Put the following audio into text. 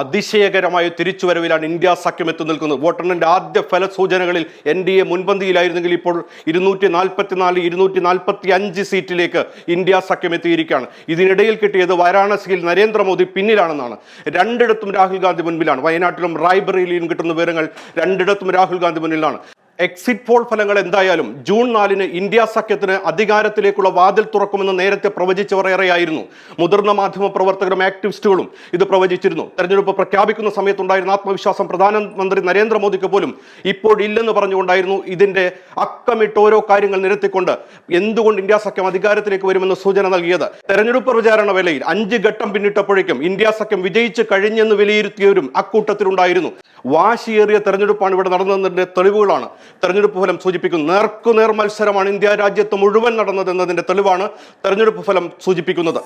അതിശയകരമായ തിരിച്ചുവരവിലാണ് ഇന്ത്യ സഖ്യം എത്തി നിൽക്കുന്നത്. വോട്ടെണ്ണലിന്റെ ആദ്യ ഫല സൂചനകളിൽ NDA മുൻപന്തിയിലായിരുന്നെങ്കിൽ ഇപ്പോൾ 244, 245 സീറ്റിലേക്ക് ഇന്ത്യ സഖ്യം എത്തിയിരിക്കുകയാണ്. ഇതിനിടയിൽ കിട്ടിയത് വാരാണസിയിൽ നരേന്ദ്രമോദി പിന്നിലാണെന്നാണ്. രണ്ടിടത്തും രാഹുൽ ഗാന്ധി മുൻപിലാണ്. വയനാട്ടിലും റായ്ബറേലിയിലും കിട്ടുന്ന വിവരങ്ങൾ രണ്ടിടത്തും രാഹുൽ ഗാന്ധി മുന്നിലാണ്. എക്സിറ്റ് പോൾ ഫലങ്ങൾ എന്തായാലും ജൂൺ 4-ന് ഇന്ത്യ സഖ്യത്തിന് അധികാരത്തിലേക്കുള്ള വാതിൽ തുറക്കുമെന്ന് നേരത്തെ പ്രവചിച്ചവർ ഏറെയായിരുന്നു. മുതിർന്ന മാധ്യമ പ്രവർത്തകരും ആക്ടിവിസ്റ്റുകളും ഇത് പ്രവചിച്ചിരുന്നു. തെരഞ്ഞെടുപ്പ് പ്രഖ്യാപിക്കുന്ന സമയത്തുണ്ടായിരുന്ന ആത്മവിശ്വാസം പ്രധാനമന്ത്രി നരേന്ദ്രമോദിക്ക് പോലും ഇപ്പോഴില്ലെന്ന് പറഞ്ഞുകൊണ്ടായിരുന്നു ഇതിന്റെ അക്കമിട്ട് ഓരോ കാര്യങ്ങൾ നിരത്തിക്കൊണ്ട് എന്തുകൊണ്ട് ഇന്ത്യ സഖ്യം അധികാരത്തിലേക്ക് വരുമെന്ന് സൂചന നൽകിയത്. തെരഞ്ഞെടുപ്പ് പ്രചാരണ വേളയിൽ 5 ഘട്ടം പിന്നിട്ടപ്പോഴേക്കും ഇന്ത്യ സഖ്യം വിജയിച്ച് കഴിഞ്ഞെന്ന് വിലയിരുത്തിയവരും അക്കൂട്ടത്തിലുണ്ടായിരുന്നു. വാശിയേറിയ തെരഞ്ഞെടുപ്പാണ് ഇവിടെ നടന്നതിന്റെ തെളിവുകളാണ് തെരഞ്ഞെടുപ്പ് ഫലം സൂചിപ്പിക്കുന്നത്. നേർക്കുനേർ മത്സരമാണ് ഇന്ത്യ രാജ്യത്ത് മുഴുവൻ നടന്നതെന്നതിന്റെ തെളിവാണ് തെരഞ്ഞെടുപ്പ് ഫലം സൂചിപ്പിക്കുന്നത്.